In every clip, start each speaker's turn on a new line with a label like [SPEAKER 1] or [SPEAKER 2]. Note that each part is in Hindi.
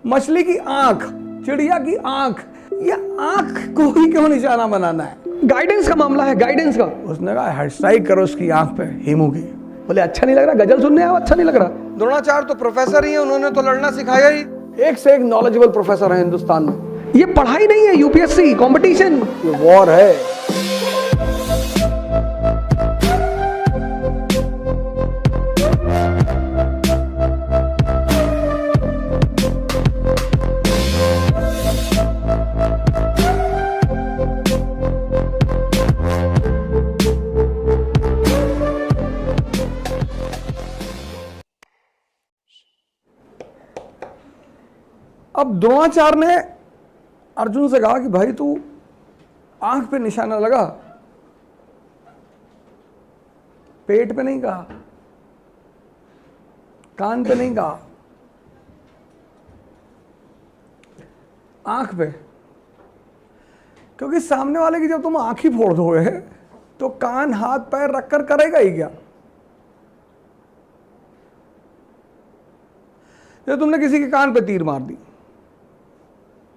[SPEAKER 1] मछली की आंख, चिड़िया की आंख, ये आंख को ही क्यों निशाना बनाना है? गाइडेंस का मामला है, गाइडेंस का। उसने कहा हेड स्ट्राइक करो उसकी आंख पे, हेमू की। बोले अच्छा नहीं लग रहा, गजल सुनने आया, अच्छा नहीं लग रहा।
[SPEAKER 2] द्रोणाचार्य तो प्रोफेसर ही है, उन्होंने तो लड़ना सिखाया ही।
[SPEAKER 1] एक से एक नॉलेजेबल प्रोफेसर है हिंदुस्तान में। ये पढ़ाई नहीं है, यूपीएससी कंपटीशन, ये वॉर है। अब द्रोणाचार्य ने अर्जुन से कहा कि भाई तू आंख पे निशाना लगा, पेट पे नहीं कहा, कान पे नहीं कहा, आंख पे। क्योंकि सामने वाले की जब तुम आंख ही फोड़ दोगे तो कान हाथ पैर रखकर करेगा ही क्या? जब तुमने किसी के कान पे तीर मार दी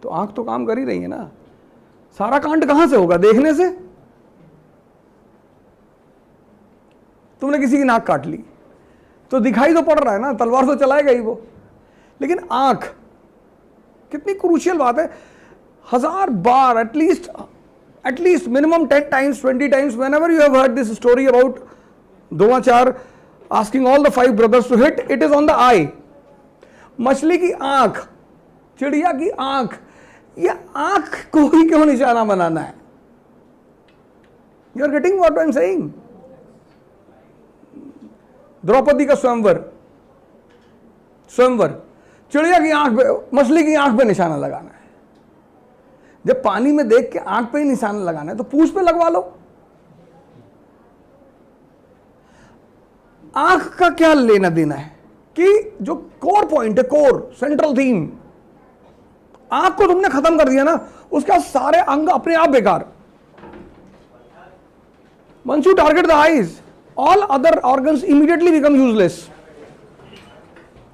[SPEAKER 1] तो आंख तो काम कर ही रही है ना। सारा कांड कहां से होगा? देखने से। तुमने किसी की नाक काट ली तो दिखाई तो पड़ रहा है ना, तलवार तो चलाएगा ही वो। लेकिन आंख कितनी क्रूशियल बात है। 1000 बार, at least minimum 10 times, 20 times, whenever you have heard this story about Dronacharya asking all the 5 brothers to hit, it is on the eye. मछली की आंख, चिड़िया की आंख, ये आंख को ही क्यों निशाना बनाना है? You are getting what I am saying? Draupadi का स्वयंवर, चिड़िया की आंख पे, मछली की आंख पे निशाना लगाना है। जब पानी में देख के आंख पे ही निशाना लगाना है तो पूंछ पे लगवा लो। आंख का क्या लेना देना है कि जो कोर पॉइंट है, कोर सेंट्रल थीम, आंख को तुमने खत्म कर दिया ना, उसका सारे अंग अपने आप बेकार। Once you target the eyes, all other organs immediately become useless.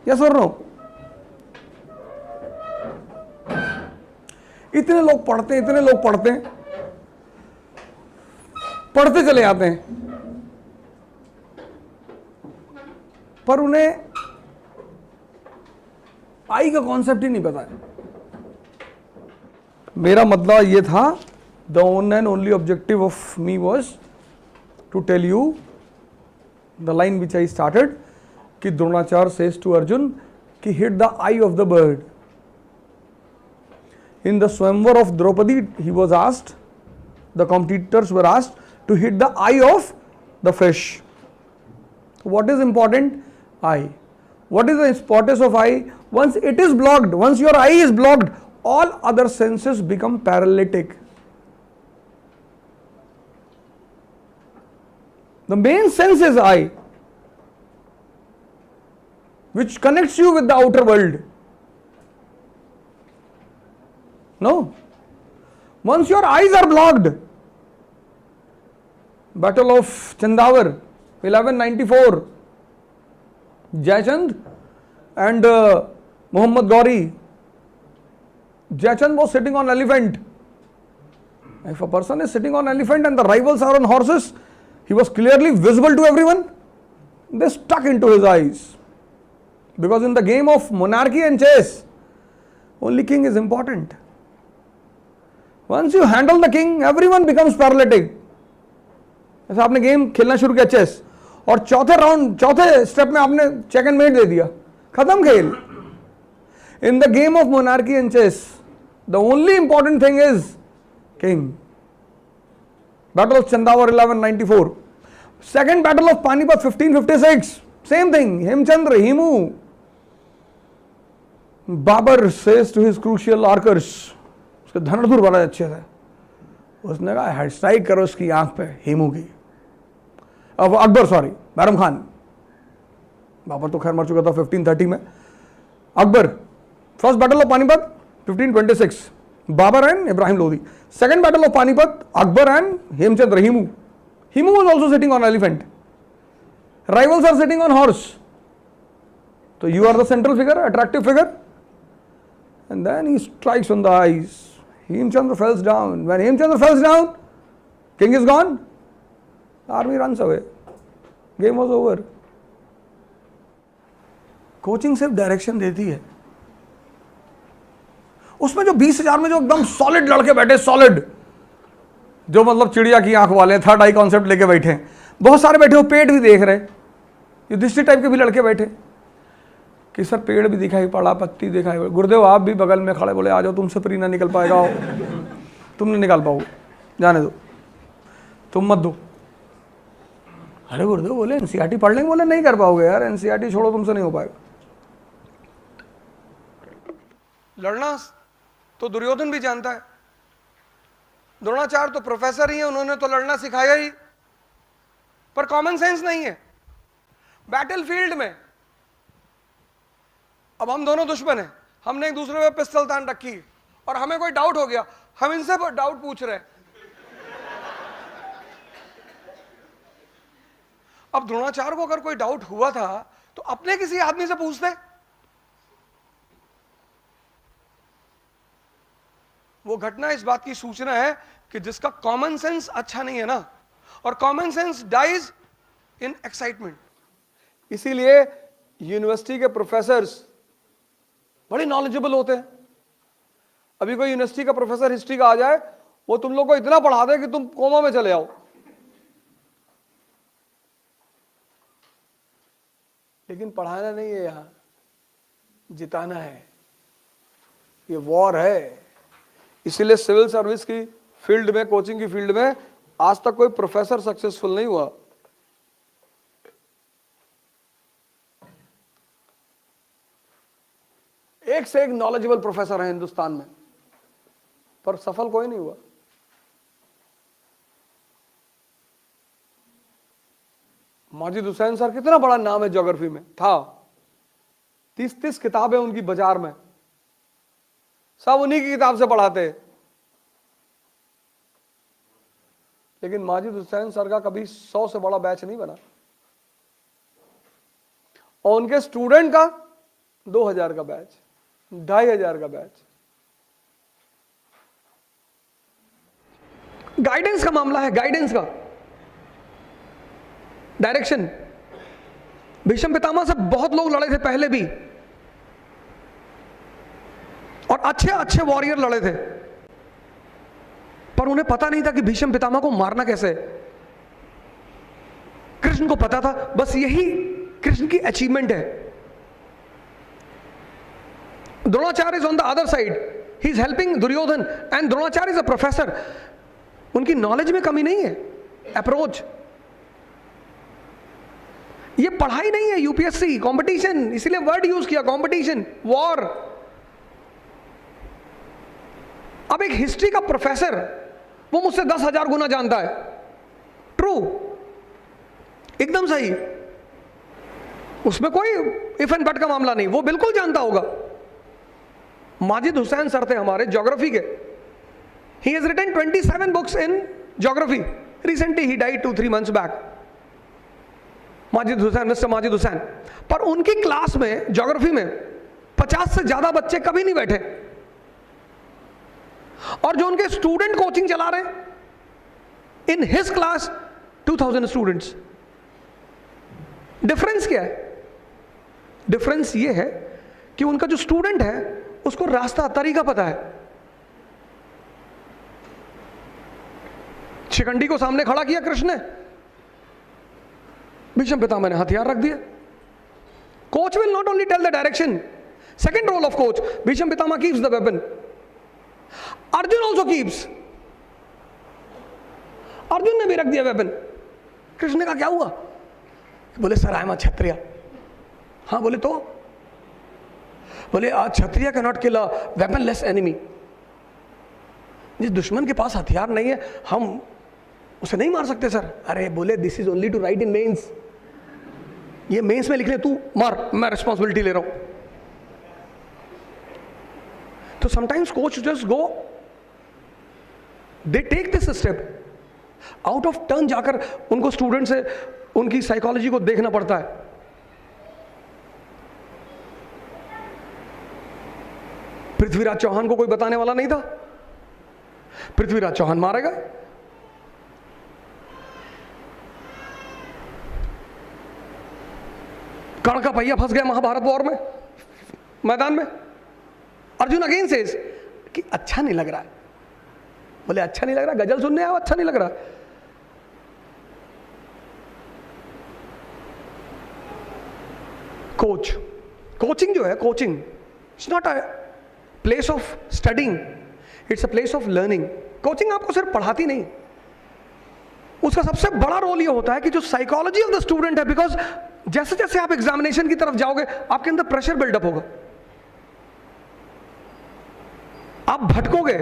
[SPEAKER 1] Yes or no? इतने लोग पढ़ते चले जाते हैं, पर उन्हें आई का कॉन्सेप्ट ही नहीं पता है। मेरा मतलब ये था, the one and only objective of me was to tell you the line which I started, कि द्रोणाचार्य सेज टू अर्जुन कि hit the eye of the bird. In the swayamvar of Draupadi he was asked, the competitors were asked to hit the eye of the fish. What is important? Eye. What is the importance of eye? Once it is blocked, once your eye is blocked, all other senses become paralytic. The main sense is eye, which connects you with the outer world. No? Once your eyes are blocked, Battle of Chandavar, 1194, Jayachand and Muhammad Gauri. Jayachand was sitting on elephant. If a person is sitting on elephant and the rivals are on horses, he was clearly visible to everyone. They stuck into his eyes. Because in the game of monarchy and chess, only king is important. Once you handle the king, everyone becomes paralytic. ऐसा आपने गेम खेलना शुरू किया चेस, और चौथे स्टेप में आपने चेक एंड मेट दे दिया, खत्म खेल। In the game of monarchy and chess, the only important thing is king. Battle of Chandawar 1194, second battle of Panipat 1556, same thing, Hemchandra, Hemu. Babur says to his crucial archers, उसके धनुर्धुर बड़ा अच्छे थे, उसने कहा हेड स्ट्राइक करो उसकी आंख पे, हेमू की। अब अकबर, सॉरी, बैरम खान, बाबर तो खैर मर चुका था 1530 में। Akbar, first battle of Panipat 1526, Babur and Ibrahim Lodi. Second battle of Panipat, Akbar and Hemchandra, Hemu. Hemu was also sitting on elephant, rivals are sitting on horse. तो you are the central figure, attractive figure, and then he strikes on the eyes. Hemchandra falls down. When Hemchandra falls down, king is gone. Army runs away. Game was over. Coaching सिर्फ डायरेक्शन देती है. उसमें जो 20,000 में जो एकदम सॉलिड लड़के बैठे, सॉलिड, जो मतलब चिड़िया की आंख वाले, थर्ड आई कॉन्सेप्ट लेके बैठे हैं, बहुत सारे बैठे हो, पेट भी देख रहे, युधिष्ठिर टाइप के भी लड़के बैठे कि सर पेड़ भी दिखाई पड़ा, पत्ती दिखाई पड़ी. गुरुदेव आप भी बगल में खड़े, बोले आ जाओ, तुमसे फ्री ना निकल पाएगा, तुम नहीं निकाल पाओगे, जाने दो, तुम मत दो. अरे गुरुदेव बोले एनसीईआरटी पढ़ लेंगे, बोले नहीं कर पाओगे यार, एनसीईआरटी छोड़ो, तुमसे नहीं हो पाएगा.
[SPEAKER 2] लड़ना तो दुर्योधन भी जानता है, द्रोणाचार्य तो प्रोफेसर ही है, उन्होंने तो लड़ना सिखाया ही, पर कॉमन सेंस नहीं है बैटलफील्ड में. अब हम दोनों दुश्मन हैं, हमने एक दूसरे पे पिस्तौल तान रखी और हमें कोई डाउट हो गया, हम इनसे डाउट पूछ रहे हैं. अब द्रोणाचार्य को अगर कोई डाउट हुआ था तो अपने किसी आदमी से पूछते. वो घटना इस बात की सूचना है कि जिसका कॉमन सेंस अच्छा नहीं है ना, और common sense dies in excitement. इसीलिए यूनिवर्सिटी के प्रोफेसर्स बड़े नॉलेजेबल होते हैं. अभी कोई यूनिवर्सिटी का प्रोफेसर हिस्ट्री का आ जाए, वो तुम लोग को इतना पढ़ा दे कि तुम कोमा में चले आओ. लेकिन पढ़ाना नहीं है, यहां जिताना है. ये वॉर है. इसीलिए सिविल सर्विस की फील्ड में, कोचिंग की फील्ड में आज तक कोई प्रोफेसर सक्सेसफुल नहीं हुआ. एक से एक नॉलेजेबल प्रोफेसर है हिंदुस्तान में, पर सफल कोई नहीं हुआ. माजिद हुसैन सर कितना बड़ा नाम है ज्योग्राफी में, था 30-30 किताबें उनकी बाजार में, सब उन्हीं की किताब से पढ़ाते हैं. लेकिन माजिद हुसैन सर का कभी 100 से बड़ा बैच नहीं बना, और उनके स्टूडेंट का 2000 का बैच, 2500 का बैच. गाइडेंस का मामला है, गाइडेंस का, डायरेक्शन. भीष्म पितामह से बहुत लोग लड़े थे पहले भी, और अच्छे अच्छे वॉरियर लड़े थे, पर उन्हें पता नहीं था कि भीष्म पितामह को मारना कैसे. कृष्ण को पता था, बस यही कृष्ण की अचीवमेंट है. Dronacharya is on the other side, he is helping Duryodhan, and Dronacharya is a professor. उनकी नॉलेज में कमी नहीं है, अप्रोच. ये पढ़ाई नहीं है, यूपीएससी कंपटीशन, इसीलिए वर्ड यूज किया, कंपटीशन, वॉर. अब एक हिस्ट्री का प्रोफेसर, वो मुझसे 10,000 गुना जानता है. ट्रू, एकदम सही, उसमें कोई इफ एंड बट का मामला नहीं, वो बिल्कुल जानता होगा. माजिद हुसैन सर थे हमारे ज्योग्राफी के. He has written 27 books in geography. Recently he died 2-3 months back. Majid Hussain, mister Majid Hussain. पर उनकी क्लास में ज्योग्राफी में 50 से ज्यादा बच्चे कभी नहीं बैठे, और जो उनके स्टूडेंट कोचिंग चला रहे, in his class 2000 students. Difference क्या है? डिफरेंस ये है कि उनका जो स्टूडेंट है उसको रास्ता, तरीका पता है. शिखंडी को सामने खड़ा किया कृष्ण ने, भीष्म पितामह ने हथियार रख दिया. Coach will not only tell the direction, second role of coach, Bhishma Pitamah keeps the weapon. Arjun also keeps. Arjun ने भी रख दिया वेपन. कृष्ण ने कहा क्या हुआ? बोले सर आई एम अ क्षत्रिय. हाँ, बोले तो? बोले आज Kshatriya can not kill a weaponless enemy. जिस दुश्मन के पास हथियार नहीं है हम उसे नहीं मार सकते सर. अरे बोले this is only to write in mains, ये मेंस में लिख ले, तू मार, मैं रिस्पॉन्सिबिलिटी ले रहा हूं. तो sometimes coach just go, they take this step, out of turn जाकर उनको स्टूडेंट से उनकी साइकोलॉजी को देखना पड़ता है. पृथ्वीराज चौहान को कोई बताने वाला नहीं था, पृथ्वीराज चौहान मारे गए। कर्ण का पहिया फंस गया महाभारत वॉर में, मैदान में। अर्जुन अगेन सेज कि अच्छा नहीं लग रहा है। बोले अच्छा नहीं लग रहा, गजल सुनने आओ, अच्छा नहीं लग रहा। कोच, कोचिंग जो है, coaching it's not a place of studying, it's a place of learning. Coaching आपको सिर्फ पढ़ाती नहीं, उसका सबसे बड़ा रोल ये होता है कि जो साइकोलॉजी ऑफ द स्टूडेंट है, बिकॉज जैसे जैसे आप एग्जामिनेशन की तरफ जाओगे आपके अंदर प्रेशर बिल्डअप होगा, आप भटकोगे,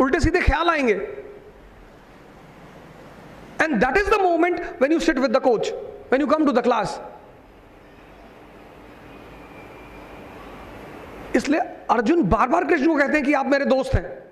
[SPEAKER 2] उल्टे सीधे ख्याल आएंगे। And that is the moment when you sit with the coach, when you come to the class. इसलिए अर्जुन बार बार कृष्ण को कहते हैं कि आप मेरे दोस्त हैं।